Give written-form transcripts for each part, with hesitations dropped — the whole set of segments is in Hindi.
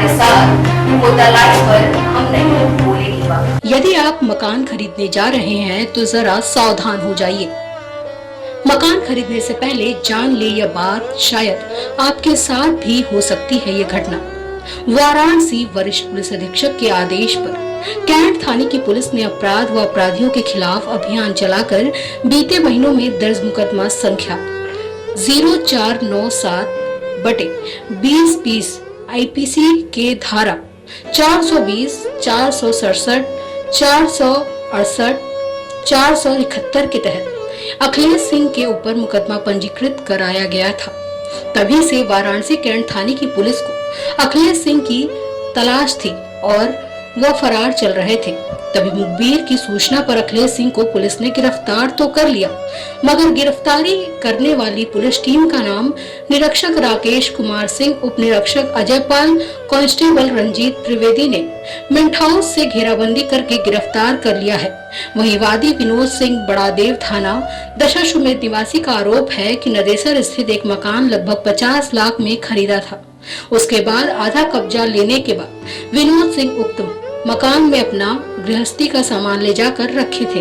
हमारे साथ मुद्दा लाइव पर हम नहीं बोलेंगे। यदि आप मकान खरीदने जा रहे हैं तो जरा सावधान हो जाइए। मकान खरीदने से पहले जान ले यह बात, शायद आपके साथ भी हो सकती है ये घटना। वाराणसी वरिष्ठ पुलिस अधीक्षक के आदेश पर कैंट थाने की पुलिस ने अपराध व अपराधियों के खिलाफ अभियान चलाकर बीते महीनों में दर्ज मुकदमा संख्या 0497/2020 आईपीसी के धारा 420, 467, 468, 471 के तहत अखिलेश सिंह के ऊपर मुकदमा पंजीकृत कराया गया था। तभी से वाराणसी कैंट थाने की पुलिस को अखिलेश सिंह की तलाश थी और वह फरार चल रहे थे। तभी मुखबिर की सूचना पर अखिलेश सिंह को पुलिस ने गिरफ्तार तो कर लिया, मगर गिरफ्तारी करने वाली पुलिस टीम का नाम निरीक्षक राकेश कुमार सिंह, उप निरीक्षक अजय पाल, कांस्टेबल रंजीत त्रिवेदी ने मिंट हाउस से घेराबंदी करके गिरफ्तार कर लिया है। वहीं वादी विनोद सिंह बड़ादेव थाना दशाश्वमेध निवासी का आरोप है कि नदेसर स्थित एक मकान लगभग 50 लाख में खरीदा था। उसके बाद आधा कब्जा लेने के बाद विनोद सिंह उक्त मकान में अपना गृहस्थी का सामान ले जाकर रखे थे।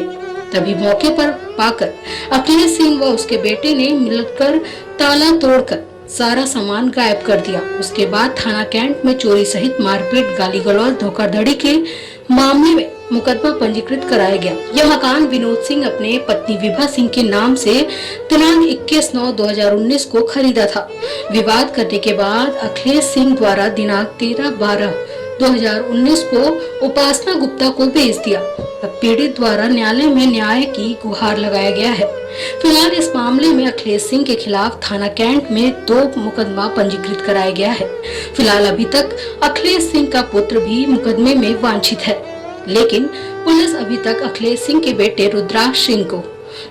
तभी मौके पर पाकर अखिलेश सिंह व उसके बेटे ने मिलकर ताला तोड़कर सारा सामान गायब कर दिया। उसके बाद थाना कैंट में चोरी सहित मारपीट, गाली गलौज, धोखाधड़ी के मामले में मुकदमा पंजीकृत कराया गया। यह मकान विनोद सिंह अपने पत्नी विभा सिंह के नाम से दिनांक 21/9/2019 को खरीदा था। विवाद करने के बाद अखिलेश सिंह द्वारा दिनांक 13/12/2019 को उपासना गुप्ता को भेज दिया। अब पीड़ित द्वारा न्यायालय में न्याय की गुहार लगाया गया है। फिलहाल इस मामले में अखिलेश सिंह के खिलाफ थाना कैंट में 2 मुकदमा पंजीकृत कराया गया है। फिलहाल अभी तक अखिलेश सिंह का पुत्र भी मुकदमे में वांछित है, लेकिन पुलिस अभी तक अखिलेश सिंह के बेटे रुद्राक्ष सिंह को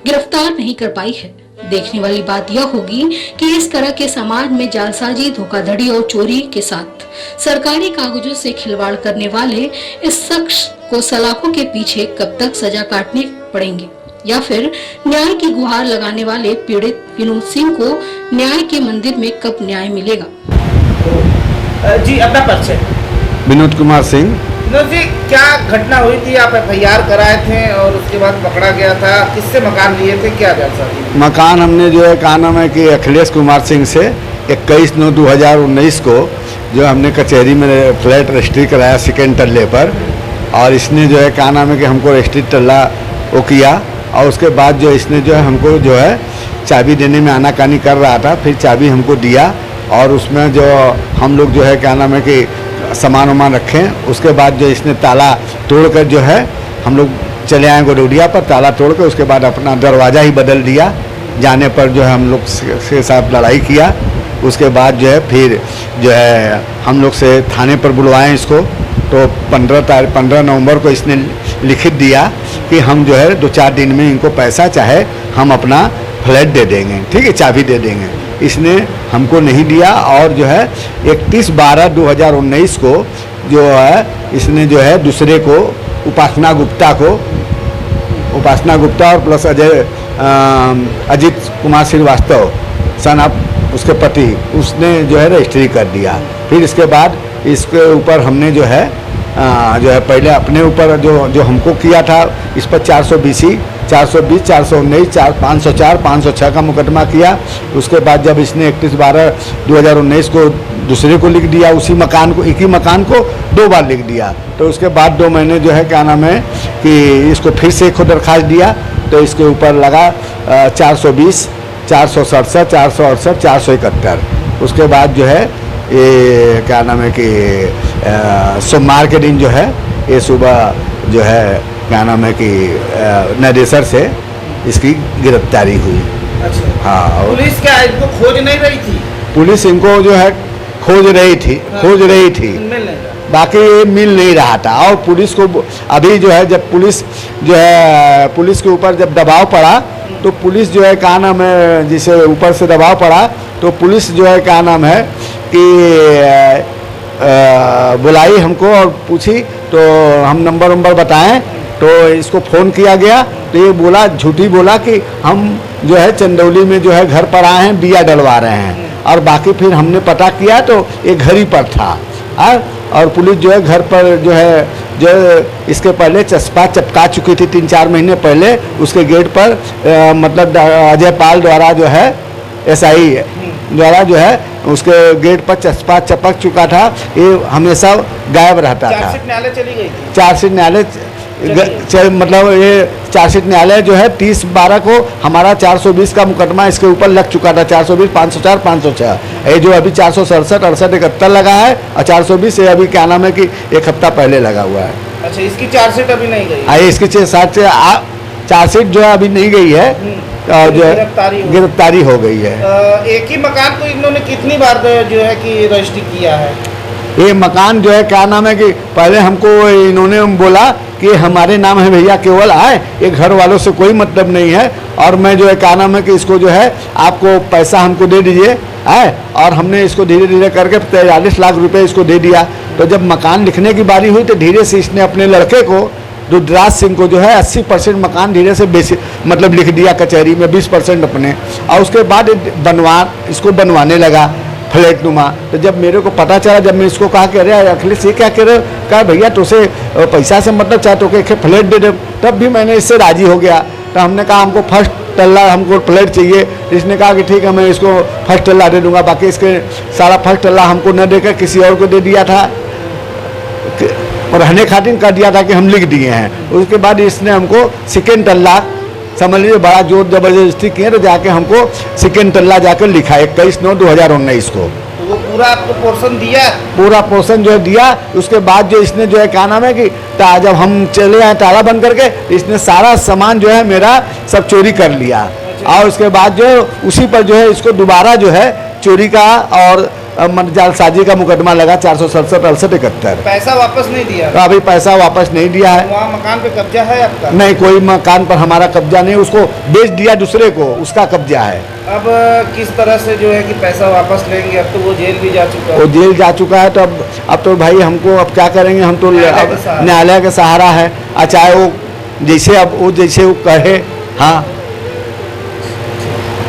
गिरफ्तार नहीं कर पाई है। देखने वाली बात यह होगी कि इस तरह के समाज में जालसाजी, धोखाधड़ी और चोरी के साथ सरकारी कागजों से खिलवाड़ करने वाले इस शख्स को सलाखों के पीछे कब तक सजा काटने पड़ेंगे, या फिर न्याय की गुहार लगाने वाले पीड़ित विनोद सिंह को न्याय के मंदिर में कब न्याय मिलेगा। जी, अपना परिचय। विनोद कुमार सिंह। विनोद जी, क्या घटना हुई थी? आप FIR कराए थे और उसके बाद पकड़ा गया था। किससे मकान लिए थे, क्या जालसाजी? मकान हमने जो है कहा नाम है कि अखिलेश कुमार सिंह से 21/9/2019 को जो हमने कचहरी में फ्लैट रजिस्ट्री कराया सेकेंड टल्ले पर, और इसने जो है कहा नाम है कि हमको रजिस्ट्री टल्ला वो किया, और उसके बाद जो इसने जो है हमको जो है चाबी देने में आनाकानी कर रहा था। फिर चाबी हमको दिया और उसमें जो हम लोग जो है क्या नाम है कि सामान वामान रखें। उसके बाद जो इसने ताला तोड़कर जो है हम लोग चले आए गोडौडिया पर, ताला तोड़कर उसके बाद अपना दरवाज़ा ही बदल दिया। जाने पर जो है हम लोग के साथ लड़ाई किया। उसके बाद जो है फिर जो है हम लोग से थाने पर बुलवाएं इसको, तो 15 नवंबर को इसने लिखित दिया कि हम जो है 2-4 दिन में इनको पैसा चाहे हम अपना फ्लैट दे देंगे, ठीक है, चाबी दे देंगे। इसने हमको नहीं दिया और जो है 31/12/2019 को जो है इसने जो है दूसरे को उपासना गुप्ता और plus Ajit Kumar Srivastava son of उसके पति, उसने जो है रजिस्ट्री कर दिया। फिर इसके बाद इसके ऊपर हमने जो है पहले अपने ऊपर जो हमको किया था इस पर 420, 419, 504, 506 का मुकदमा किया। उसके बाद जब इसने 31/12/2019 को दूसरे को लिख दिया, उसी मकान को, एक ही मकान को 2 बार लिख दिया, तो उसके बाद 2 महीने जो है क्या नाम है कि इसको फिर से एक दरखास्त दिया, तो इसके ऊपर लगा 420, 467, 468, 471। उसके बाद जो है ये क्या नाम है कि सोमवार के दिन जो है ये सुबह जो है क्या नाम है कि नदेसर से इसकी गिरफ्तारी हुई। अच्छा। हाँ। पुलिस क्या इनको खोज नहीं रही थी? पुलिस इनको जो है खोज रही थी, बाकी ये मिल नहीं रहा था। और पुलिस को अभी जो है जब पुलिस जो है पुलिस के ऊपर जब दबाव पड़ा, तो पुलिस जो है क्या नाम है जिसे ऊपर से दबाव पड़ा, तो पुलिस जो है क्या नाम है कि बुलाई हमको और पूछी, तो हम नंबर बताएं, तो इसको फ़ोन किया गया, तो ये बोला, झूठी बोला कि हम जो है चंदौली में जो है घर पर आए हैं, बिया डलवा रहे हैं, और बाकी फिर हमने पता किया तो ये घर ही पर था। और पुलिस जो है घर पर जो इसके पहले चस्पा चपका चुकी थी 3-4 महीने पहले उसके गेट पर मतलब अजय पाल द्वारा जो है SI द्वारा जो है उसके गेट पर चस्पा चपक चुका था। ये हमेशा गायब रहता था। चार्जशीट न्यायालय चली गई थी। चार्जशीट न्यायालय मतलब ये चार्जशीट न्यायालय जो है 30/12 को हमारा 420 का मुकदमा इसके ऊपर लग चुका था। 420, 504, 506 ये जो अभी 467, 68, 71 लगा है और 420 ये अभी क्या नाम है कि 1 हफ्ता पहले लगा हुआ है। अच्छा, इसकी चार्जशीट अभी नहीं गई? इसकी चार्जशीट जो है अभी नहीं गई है और जो है गिरफ्तारी हो गई है। एक ही मकान को इन्होंने कितनी बार जो है कि रजिस्ट्री किया है? ये मकान जो है क्या नाम है कि पहले हमको इन्होंने बोला कि हमारे नाम है भैया, केवल आए, ये घर वालों से कोई मतलब नहीं है और मैं जो है क्या नाम है कि इसको जो है आपको पैसा हमको दे दीजिए आए। और हमने इसको धीरे धीरे करके 43 लाख रुपए इसको दे दिया। तो जब मकान लिखने की बारी हुई तो धीरे से इसने अपने लड़के को रुद्राज सिंह को जो है 80% मकान धीरे से मतलब लिख दिया कचहरी में, 20% अपने, और उसके बाद इसको बनवाने लगा फ्लैट नुमा। तो जब मेरे को पता चला, जब मैं इसको कहा कि अरे अखिलेश ये क्या कह रहे हो, कहा भैया तुझसे पैसा से मतलब चाहे तो के फ्लैट दे दे, तब भी मैंने इससे राजी हो गया। तो हमने कहा हमको फर्स्ट तल्ला हमको फ्लैट चाहिए। इसने कहा कि ठीक है मैं इसको फर्स्ट तल्ला दे दूंगा, बाकी इसके सारा फर्स्ट तल्ला हमको न देकर किसी और को दे दिया था और रहने खातिर कर दिया था कि हम लिख दिए हैं। उसके बाद इसने हमको सेकेंड तल्ला समझ लीजिए बड़ा जोर जबरदस्ती किए तो जाके हमको सेकेंड तल्ला जाकर लिखा 21/9/2019 को। तो वो पूरा आपको पोर्शन दिया? पूरा पोर्शन जो है दिया। उसके बाद जो इसने जो है क्या नाम है कि जब हम चले आए ताला बंद करके, इसने सारा सामान जो है मेरा सब चोरी कर लिया। और उसके बाद जो उसी पर जो है इसको दोबारा जो है चोरी का और जालसाजी का मुकदमा लगा 467, 68, 71। पैसा वापस नहीं दिया? तो अभी पैसा वापस नहीं दिया है। वहाँ मकान पे कब्जा है आपका? नहीं, कोई मकान पर हमारा कब्जा नहीं, उसको बेच दिया दूसरे को, उसका कब्जा है। अब किस तरह से जो है कि पैसा वापस लेंगे? अब तो वो जेल भी जा चुका है। वो जेल जा चुका है, तो अब तो भाई हमको अब क्या करेंगे, हम तो न्यायालय का सहारा है। चाहे वो जैसे वो कहे। हाँ,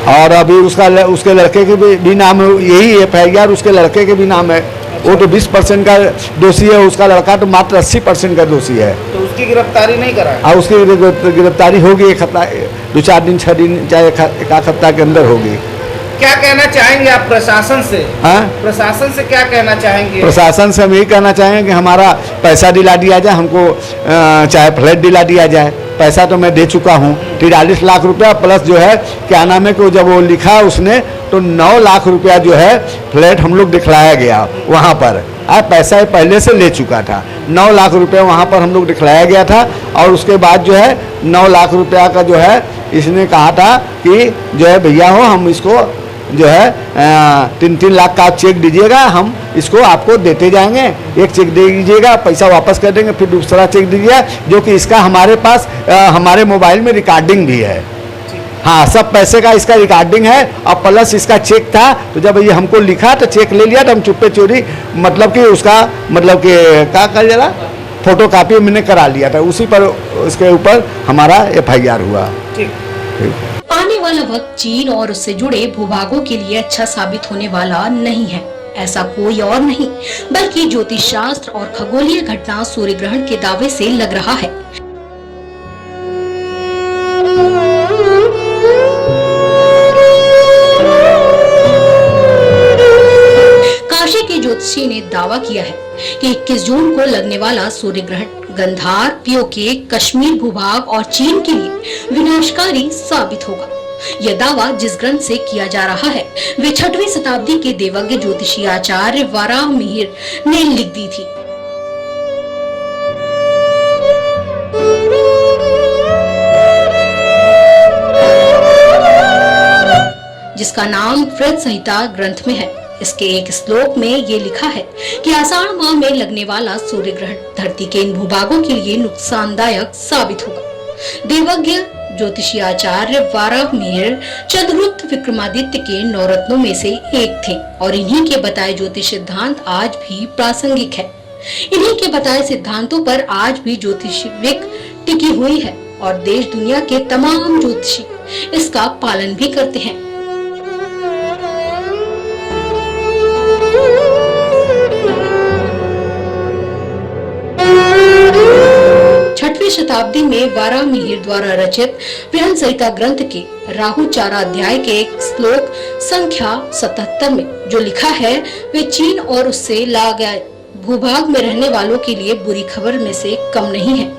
और अभी उसके लड़के के भी नाम है, यही FIR उसके लड़के के भी नाम है। वो तो 20% का दोषी है, उसका लड़का तो मात्र 80% का दोषी है। तो उसकी गिरफ्तारी नहीं करा? हाँ, उसकी गिरफ्तारी होगी 1 हफ्ता, 2-4 दिन, 6 दिन, चाहे 1 हफ्ता के अंदर होगी। क्या कहना चाहेंगे आप प्रशासन से? हाँ, प्रशासन से क्या कहना चाहेंगे? प्रशासन से हम यही कहना चाहेंगे कि हमारा पैसा दिला दिया जाए, हमको चाहे फ्लैट दिला दिया जाए। पैसा तो मैं दे चुका हूँ 43 लाख रुपया, प्लस जो है क्या नाम है कि जब वो लिखा उसने तो 9 लाख रुपया जो है फ्लैट हम लोग दिखलाया गया वहाँ पर। पैसा पहले से ले चुका था, 9 लाख रुपया वहाँ पर हम लोग दिखलाया गया था। और उसके बाद जो है 9 लाख रुपया का जो है इसने कहा था कि जो है भैया हो हम इसको जो है 3-3 लाख का चेक दीजिएगा, हम इसको आपको देते जाएंगे। एक चेक दे दीजिएगा, पैसा वापस कर देंगे, फिर दूसरा चेक दीजिएगा, जो कि इसका हमारे पास हमारे मोबाइल में रिकॉर्डिंग भी है। हाँ, सब पैसे का इसका रिकॉर्डिंग है और प्लस इसका चेक था। तो जब ये हमको लिखा तो चेक ले लिया, तो हम चुप्पे चोरी मतलब कि उसका मतलब कि क्या कर जरा फोटो कापी मैंने करा लिया था, उसी पर उसके ऊपर हमारा FIR हुआ। ठीक। आने वाला वक्त चीन और उससे जुड़े भूभागों के लिए अच्छा साबित होने वाला नहीं है। ऐसा कोई और नहीं बल्कि ज्योतिष शास्त्र और खगोलीय घटना सूर्य ग्रहण के दावे से लग रहा है। काशी के ज्योतिषी ने दावा किया है कि 21 जून को लगने वाला सूर्य ग्रहण गंधार, पीओके, कश्मीर भूभाग और चीन के लिए विनाशकारी साबित होगा। यह दावा जिस ग्रंथ से किया जा रहा है वे 6वीं शताब्दी के देवज्ञ ज्योतिषी आचार्य वाराह मिहिर ने लिख दी थी। जिसका नाम वृत संहिता ग्रंथ में है। इसके एक श्लोक में ये लिखा है कि आषाढ़ माह में लगने वाला सूर्य ग्रहण धरती के इन भूभागों के लिए नुकसानदायक साबित होगा। देवज्ञ ज्योतिषी आचार्य वाराह मिहिर चंद्रगुप्त विक्रमादित्य के 9 रत्नों में से एक थे और इन्हीं के बताए ज्योतिष सिद्धांत आज भी प्रासंगिक है। इन्हीं के बताए सिद्धांतों पर आज भी ज्योतिष टिकी हुई है और देश दुनिया के तमाम ज्योतिषी इसका पालन भी करते हैं। शताब्दी में वारामिहिर द्वारा रचित बृहन संहिता ग्रंथ के राहु चाराध्याय के एक श्लोक संख्या 77 में जो लिखा है वे चीन और उससे लगे भूभाग में रहने वालों के लिए बुरी खबर में से कम नहीं है।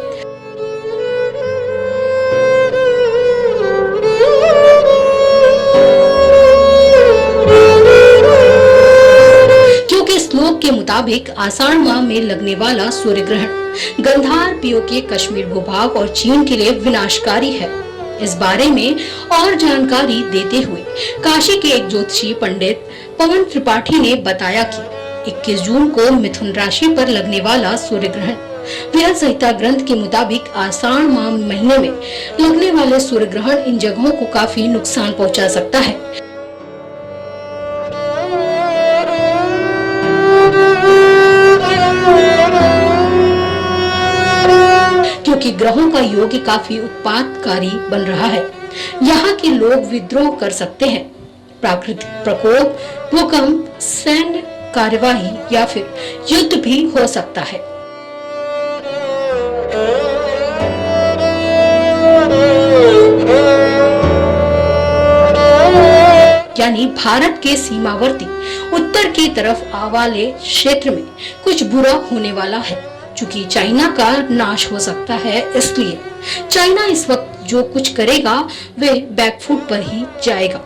क्योंकि श्लोक के मुताबिक आषाढ़ माह में लगने वाला सूर्य ग्रहण गंधार पीओके कश्मीर भूभाग और चीन के लिए विनाशकारी है। इस बारे में और जानकारी देते हुए काशी के एक ज्योतिषी पंडित पवन त्रिपाठी ने बताया कि 21 जून को मिथुन राशि पर लगने वाला सूर्य ग्रहण बृहन संहिता ग्रंथ के मुताबिक आषाढ़ माह महीने में लगने वाले सूर्य ग्रहण इन जगहों को काफी नुकसान पहुंचा सकता है। क्योंकि ग्रहों का योग काफी उत्पातकारी बन रहा है। यहाँ के लोग विद्रोह कर सकते हैं, प्राकृतिक प्रकोप, भूकंप, सैन्य कार्यवाही या फिर युद्ध भी हो सकता है। यानी भारत के सीमावर्ती उत्तर की तरफ वाले क्षेत्र में कुछ बुरा होने वाला है। चूंकि चाइना का नाश हो सकता है, इसलिए चाइना इस वक्त जो कुछ करेगा वे बैकफुट पर ही जाएगा।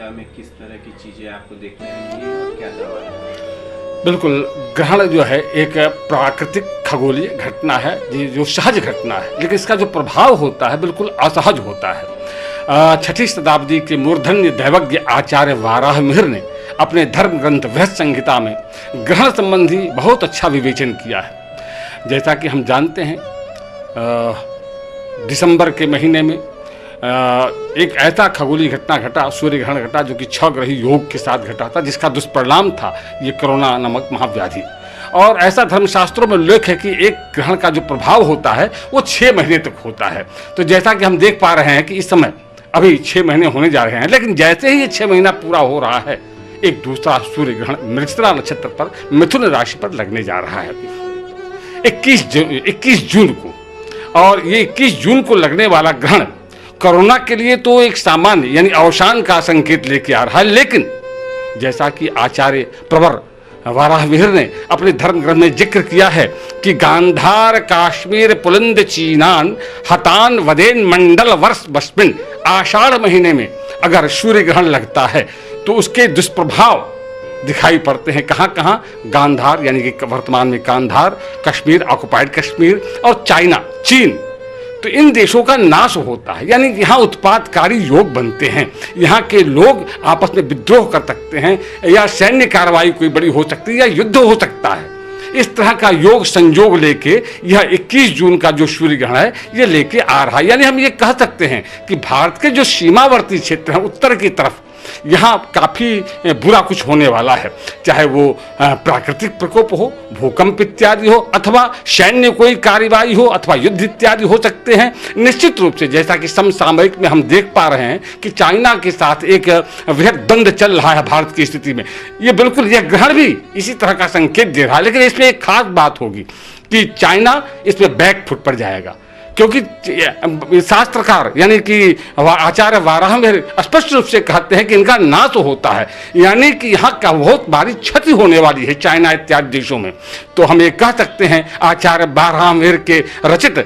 में किस तरह की चीजें आपको देखने मिली और क्या दावा है? बिल्कुल, ग्रहण जो है एक प्राकृतिक खगोलीय घटना है, ये जो सहज घटना है, लेकिन इसका जो प्रभाव होता है बिल्कुल असहज होता है। 6ठी शताब्दी के मूर्धन्य दैवज्ञ आचार्य वाराहमिहिर ने अपने धर्म ग्रंथ बृहत संहिता में ग्रहण संबंधी बहुत अच्छा विवेचन किया है। जैसा कि हम जानते हैं, दिसंबर के महीने में एक ऐसा खगोलीय घटना घटा, सूर्य ग्रहण घटा, जो कि 6 ग्रही योग के साथ घटा था, जिसका दुष्परिणाम था ये कोरोना नामक महाव्याधि। और ऐसा धर्मशास्त्रों में उल्लेख है कि एक ग्रहण का जो प्रभाव होता है वो 6 महीने तक होता है। तो जैसा कि हम देख पा रहे हैं कि इस समय अभी 6 महीने होने जा रहे हैं, लेकिन जैसे ही ये 6 महीना पूरा हो रहा है, एक दूसरा सूर्य ग्रहण मृगशिरा नक्षत्र पर मिथुन राशि पर लगने जा रहा है 21 जून को। और ये 21 जून को लगने वाला ग्रहण कोरोना के लिए तो एक सामान्य यानी अवसान का संकेत लेके आ रहा है, लेकिन जैसा कि आचार्य प्रवर वाराहमिहिर ने अपने धर्म ग्रंथ में जिक्र किया है कि गांधार काश्मीर पुलिंद चीनान हतान वदेन मंडल वर्ष बस्मिन, आषाढ़ महीने में अगर सूर्य ग्रहण लगता है तो उसके दुष्प्रभाव दिखाई पड़ते हैं। कहाँ कहाँ? गांधार यानी कि वर्तमान में गांधार, कश्मीर, ऑक्युपाइड कश्मीर और चाइना, चीन, तो इन देशों का नाश होता है। यानी यहाँ उत्पादकारी योग बनते हैं, यहाँ के लोग आपस में विद्रोह कर सकते हैं, या सैन्य कार्रवाई कोई बड़ी हो सकती है, या युद्ध हो सकता है। इस तरह का योग संयोग लेके यह 21 जून का जो सूर्य ग्रहण है ये लेके आ रहा है। यानी हम ये कह सकते हैं कि भारत के जो सीमावर्ती क्षेत्र हैं उत्तर की तरफ, यहाँ काफ़ी बुरा कुछ होने वाला है, चाहे वो प्राकृतिक प्रकोप हो, भूकंप इत्यादि हो, अथवा सैन्य कोई कार्रवाई हो, अथवा युद्ध इत्यादि हो सकते हैं। निश्चित रूप से जैसा कि समसामयिक में हम देख पा रहे हैं कि चाइना के साथ एक वृहद द्वंद्व चल रहा है भारत की स्थिति में, ये बिल्कुल यह ग्रहण भी इसी तरह का संकेत दे रहा है। लेकिन इसमें एक खास बात होगी कि चाइना इसमें बैक फुट पर जाएगा, क्योंकि शास्त्रकार यानी कि आचार्य वाराहमिहिर स्पष्ट रूप से कहते हैं कि इनका नाश होता है, यानी कि यहाँ का बहुत भारी क्षति होने वाली है चाइना इत्यादि देशों में। तो हम ये कह सकते हैं आचार्य वाराहमिहिर के रचित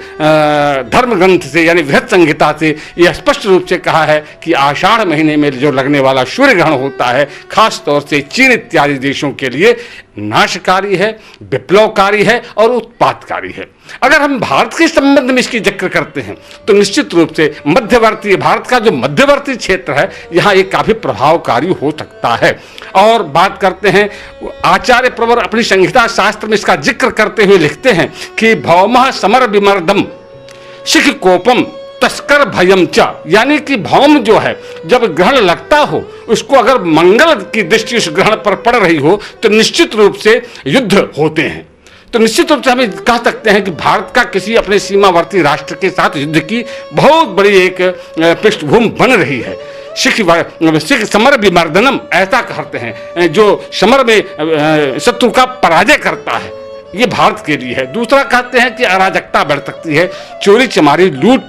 धर्म ग्रंथ से यानी बृहत संहिता से यह स्पष्ट रूप से कहा है कि आषाढ़ महीने में जो लगने वाला सूर्य ग्रहण होता है खास तौर से चीन इत्यादि देशों के लिए नाशकारी है, विप्लवकारी है और उत्पातकारी है। अगर हम भारत के संबंध में इसकी जिक्र करते हैं तो निश्चित रूप से मध्यवर्ती भारत का जो मध्यवर्ती क्षेत्र है यहाँ ये काफी प्रभावकारी हो सकता है। और बात करते हैं, आचार्य प्रवर अपनी संहिता शास्त्र में इसका जिक्र करते हुए लिखते हैं कि भौमः समर विमर्दम शिख कोपम तस्कर भयम च, यानी कि भौम जो है जब ग्रहण लगता हो, उसको अगर मंगल की दृष्टि उस ग्रहण पर पड़ रही हो तो निश्चित रूप से युद्ध होते हैं। तो निश्चित रूप से हम कह सकते हैं कि भारत का किसी अपने सीमावर्ती राष्ट्र के साथ युद्ध की बहुत बड़ी एक पृष्ठभूमि बन रही है। सिख समर विमर्दनम ऐसा कहते हैं, जो समर में शत्रु का पराजय करता है, ये भारत के लिए है। दूसरा कहते हैं कि अराजकता बढ़ सकती है, चोरी चमारी लूट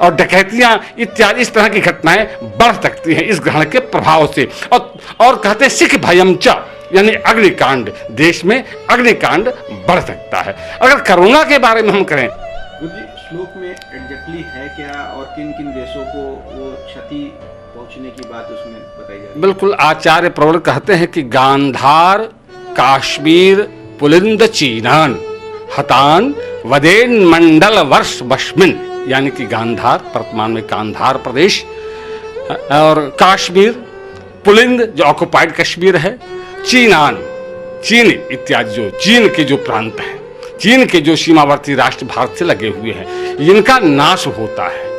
और डकैतियां इत्यादि इस तरह की घटनाएं बढ़ सकती हैं इस ग्रहण के प्रभाव से। और कहते हैं सिख भयम च, यानी अग्निकांड, देश में अग्निकांड बढ़ सकता है। अगर कोरोना के बारे में हम करें, श्लोक में एग्जैक्टली है क्या और किन किन देशों को वो क्षति पहुंचने की बात उसमें बताई जा रही है? बिल्कुल, आचार्य प्रवर कहते हैं कि गांधार काश्मीर पुलिंद चीनान हतान वदेन मंडल वर्ष बश्मिन, यानी कि गांधार वर्तमान में गांधार प्रदेश और काश्मीर, पुलिंद जो ऑक्युपाइड कश्मीर है, चीनान चीन इत्यादि जो चीन के जो प्रांत हैं, चीन के जो सीमावर्ती राष्ट्र भारत से लगे हुए हैं, इनका नाश होता है।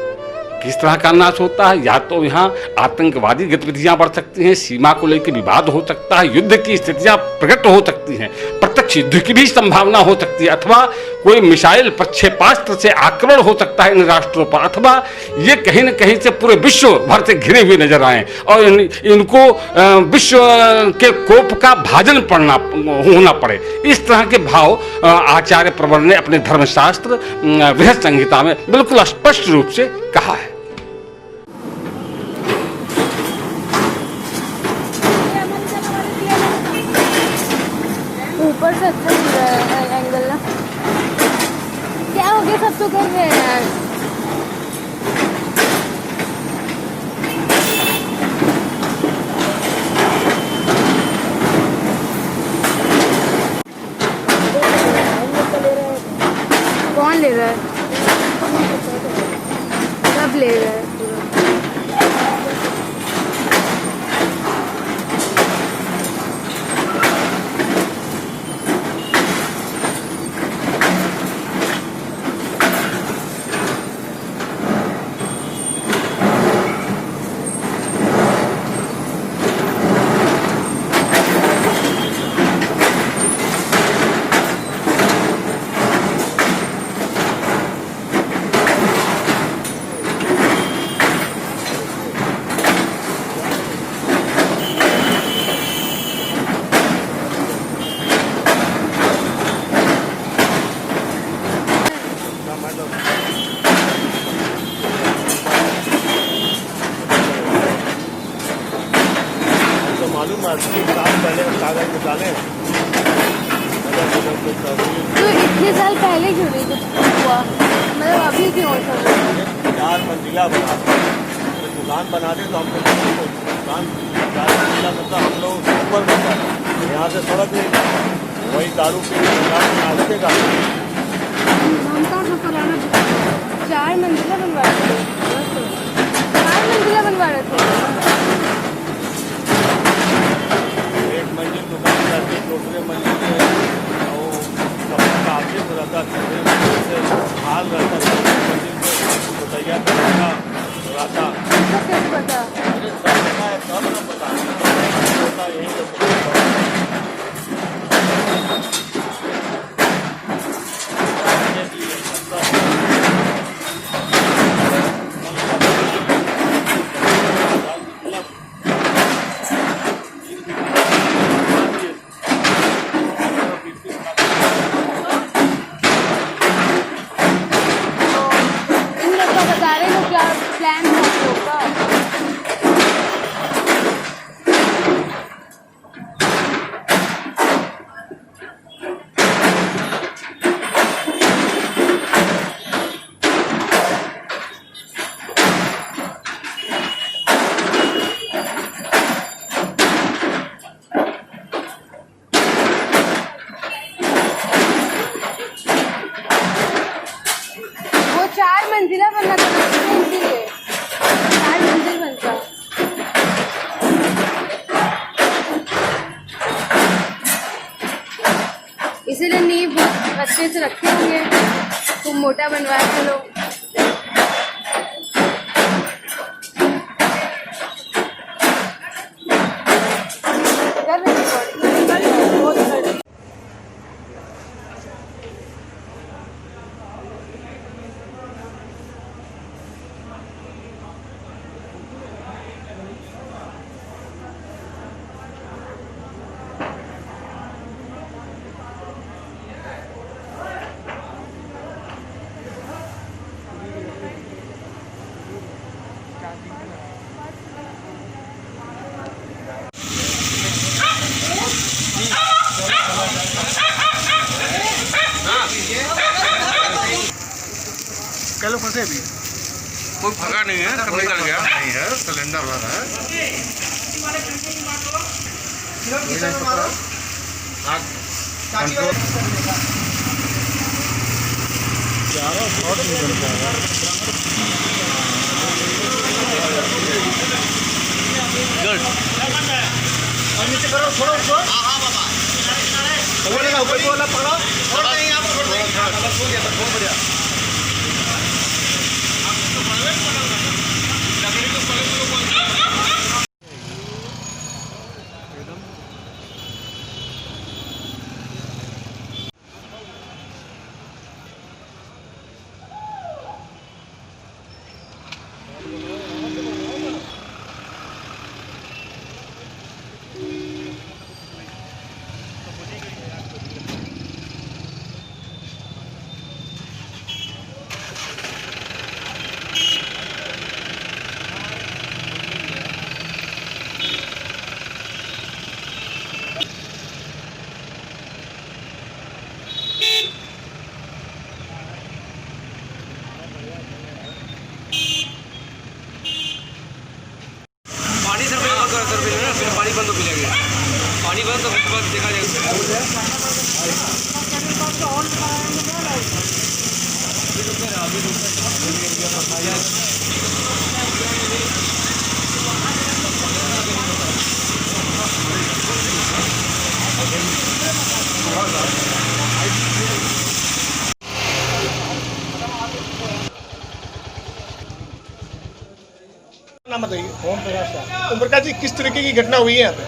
किस तरह का नाश होता है? या तो यहाँ आतंकवादी गतिविधियां बढ़ सकती हैं, सीमा को लेकर विवाद हो सकता है, युद्ध की स्थितियां प्रकट हो सकती हैं, प्रत्यक्ष युद्ध की भी संभावना हो सकती है, अथवा कोई मिसाइल प्रक्षेपास्त्र से आक्रमण हो सकता है इन राष्ट्रों पर, अथवा ये कहीं न कहीं से पूरे विश्व भर से घिरे हुए नजर आए और इनको विश्व के कोप का भाजन होना पड़े। इस तरह के भाव आचार्य प्रवर ने अपने धर्मशास्त्र बृहत संहिता में बिल्कुल स्पष्ट रूप से कहा है। ऊपर से अच्छा दिख रहा है एंगल ना। क्या हो गया, सब तो कर रहे हैं यार। कौन ले रहा है? सब ले रहा है। मालूम है कि साल पहले कागज निकाले तो इतने साल पहले क्यों नहीं कुछ हुआ, मतलब अभी क्यों सब? 4 मंजिला बना दुकान बनाते तो हम लोग दुकान 4 मंजिला मतलब हम लोग ऊपर बनता था, यहाँ से सड़क नहीं, वही दारू पी नाश्ते का 4 मंजिला बनवा रहे थे, 4 मंजिला बनवा रहे थे। एक मंजिल दुकान रहती, दूसरे मंजिल से का ऑफिस रहता, तीसरे मंजिल से हाल रहता, चौथे मंजिल से बताइया रहता। कैसे पता? अरे सब पता है, सब लोग पता है, यही लोग मंजिला बनना था, इसीलिए 4 मंजिल बनता। इसीलिए नींव बहुत अच्छे से रखे होंगे, तुम मोटा बनवाए थे लोग। फंसे भी कोई भगा नहीं है, सब निकल गया नहीं है, सिलेंडर भरा है। नीचे करो, छोड़ो उसको। हाँ बाबा, ऊपर को वाला पकड़ो, छोड़ देंगे आप, छोड़ देंगे, बस हो गया, बस बहुत बढ़िया। पानी सर पहले बंद करो, सर पहले ना, फिर पानी बंद हो जाएगा। पानी बंद तो उसके बाद देखा जाएगा। नाम बताइए। ओम प्रकाश शाह। ओम प्रकाश जी, किस तरीके की घटना हुई है यहाँ पे?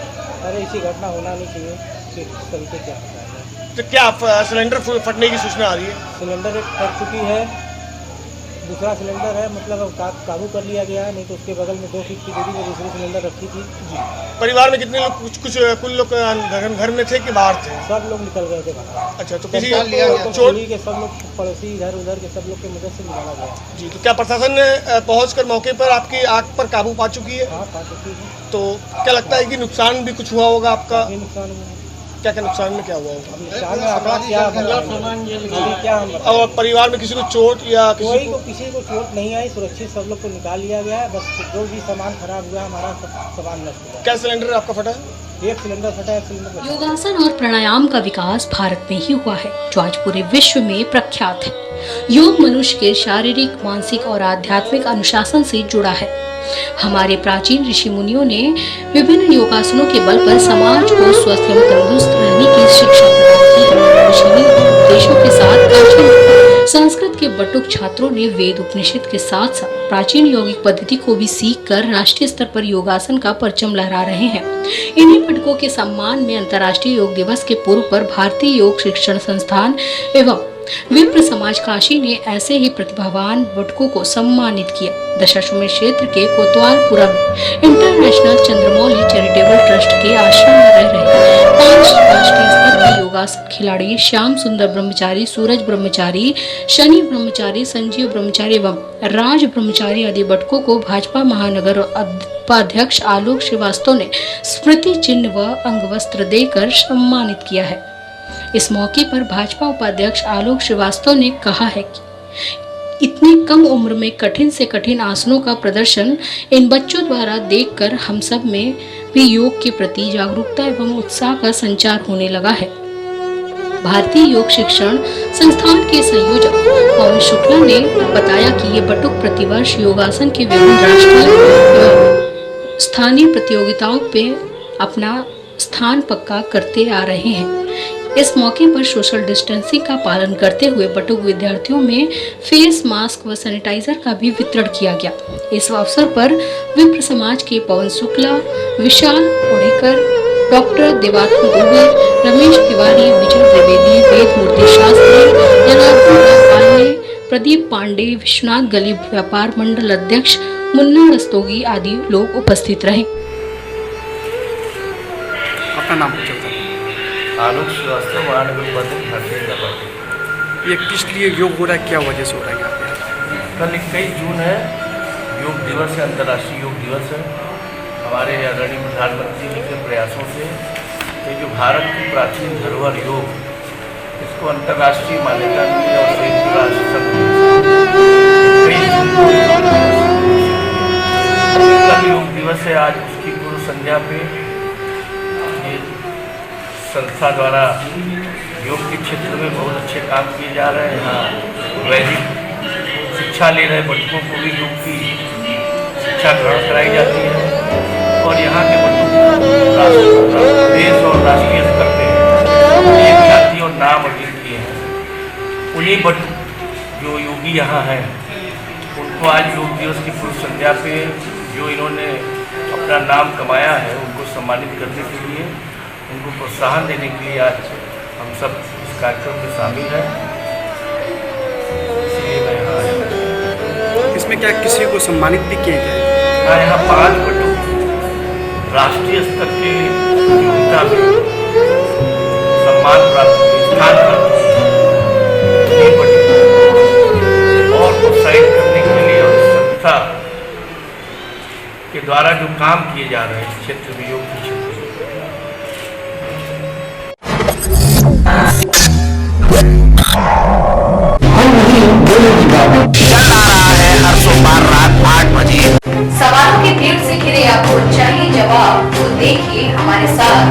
अरे ऐसी घटना होना नहीं चाहिए, किस तरीके क्या होता है। तो क्या सिलेंडर फटने की सूचना आ रही है? सिलेंडर एक फट चुकी है, दूसरा सिलेंडर है, मतलब अब काबू कर लिया गया है, नहीं तो उसके बगल में 2 फीट की दूरी में दूसरी सिलेंडर रखी थी। जी। परिवार में कितने लोग, कुल लोग घर में थे कि बाहर थे? सब लोग निकल गए थे बाहर। अच्छा, तो किसी चोरी के सब लोग पड़ोसी इधर उधर के सब लोग की मदद से निकाला गया। जी, तो क्या प्रशासन ने पहुंचकर मौके पर आपकी आग पर काबू पा चुकी है? हाँ, पा चुकी है। तो क्या लगता है कि नुकसान भी कुछ हुआ होगा आपका? काफी नुकसान हुआ। क्या क्या नुकसान में क्या हुआ होगा? नुकसान में आंकड़ा क्या हम और परिवार में किसी को चोट या किसी को चोट नहीं आई, सुरक्षित सब लोग को निकाल लिया गया है। बस जो भी सामान खराब हुआ हमारा सब सामान नष्ट हुआ। क्या सिलेंडर आपका फटा है? एक सिलेंडर फटा, एक सिलेंडर बचा। योगासन और प्राणायाम का विकास भारत में ही हुआ है, जो आज पूरे विश्व में प्रख्यात है। योग मनुष्य के शारीरिक, मानसिक और आध्यात्मिक अनुशासन से जुड़ा है। हमारे प्राचीन ऋषि मुनियों ने विभिन्न योगासनों के बल पर समाज को स्वस्थ एवं तंदुरुस्त रहने की शिक्षा प्रदान की है। ऋषि उपदेशों के साथ प्राचीन संस्कृत के बटुक छात्रों ने वेद उपनिषद के साथ साथ प्राचीन यौगिक पद्धति को भी सीख कर राष्ट्रीय स्तर पर योगासन का परचम लहरा रहे हैं। इन्हीं बटुकों के सम्मान में अंतर्राष्ट्रीय योग दिवस के पूर्व पर भारतीय योग शिक्षण संस्थान एवं विप्र समाज काशी ने ऐसे ही प्रतिभावान बटुकों को सम्मानित किया। दशाश्वमेध क्षेत्र के कोतवालपुरा में इंटरनेशनल चंद्रमौली चैरिटेबल ट्रस्ट के आश्रम में रह रहे 5 राष्ट्रीय स्तर के योगासन खिलाड़ी श्याम सुंदर ब्रह्मचारी, सूरज ब्रह्मचारी, शनि ब्रह्मचारी, संजीव ब्रह्मचारी एवं राज ब्रह्मचारी आदि बटुकों को भाजपा महानगर उपाध्यक्ष आलोक श्रीवास्तव ने स्मृति चिन्ह व अंगवस्त्र देकर सम्मानित किया है। इस मौके पर भाजपा उपाध्यक्ष आलोक श्रीवास्तव ने कहा है कि इतनी कम उम्र में कठिन से कठिन आसनों का प्रदर्शन इन बच्चों द्वारा देखकर हम सब में भी योग के प्रति जागरूकता एवं उत्साह का संचार होने लगा है। भारतीय योग शिक्षण संस्थान के संयोजक पवन शुक्ला ने बताया कि ये बटुक प्रतिवर्ष योगासन के विभिन्न राष्ट्रीय एवं स्थानीय प्रतियोगिताओं पे अपना स्थान पक्का करते आ रहे हैं। इस मौके पर सोशल डिस्टेंसिंग का पालन करते हुए बटुक विद्यार्थियों में फेस मास्क व सैनिटाइजर का भी वितरण किया गया। इस अवसर पर विप्र समाज के पवन शुक्ला, विशाल ओढ़ेकर, डॉक्टर देवात्म दुबे, रमेश तिवारी, विजय त्रिवेदी, वेद मूर्ति शास्त्री, जनार्दन पांडे, प्रदीप पांडे, विश्वनाथ गली व्यापार मंडल अध्यक्ष मुन्ना रस्तोगी आदि लोग उपस्थित रहे। अपना नाम पूछा आलोक श्रीवास्तव, महानगर उपाध्यक्ष भारतीय जनता पार्टी। ये किस लिए योग हो रहा है, क्या वजह से हो रहा है यहाँ पे? कल 21 जून है, योग दिवस है, अंतर्राष्ट्रीय योग दिवस है। हमारे आदरणीय प्रधानमंत्री जी के प्रयासों से ये जो भारत की प्राचीन धरोहर योग, इसको अंतर्राष्ट्रीय मान्यता मिली और संयुक्त राष्ट्र संघ कई कल योग दिवस है, आज उसकी पूर्व संध्या पे ये संस्था द्वारा योग के क्षेत्र में बहुत अच्छे काम किए जा रहे हैं। यहाँ वैदिक शिक्षा ले रहे बच्चों को भी योग की शिक्षा ग्रहण कराई जाती है और यहाँ के बच्चों को देश और राष्ट्रीय स्तर पे एक ख्याति और नाम अर्जित किए हैं। उन्हीं बच्चों जो योगी यहाँ हैं उनको आज योग दिवस की पूर्व संध्या पे जो इन्होंने अपना नाम कमाया है उनको सम्मानित करने के लिए, उनको प्रोत्साहन देने के लिए आज हम सब इस कार्यक्रम में शामिल हैं। इसलिए मैं यहाँ आया। इसमें क्या किसी को सम्मानित भी किए गए? हाँ, यहाँ 5 बच्चों राष्ट्रीय स्तर के प्रतियोगिता में सम्मान प्राप्त स्थान प्राप्त और प्रोत्साहित करने के लिए और संस्था के द्वारा जो काम किए जा रहे हैं क्षेत्र में योग के क्षेत्र में। चल रहा है हर सोमवार रात 8 बजे। सवालों की भीड़ से घिरे आपको चाहिए जवाब, तो देखिए हमारे साथ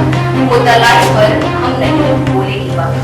मुद्दा लाइव पर हम नहीं बोले।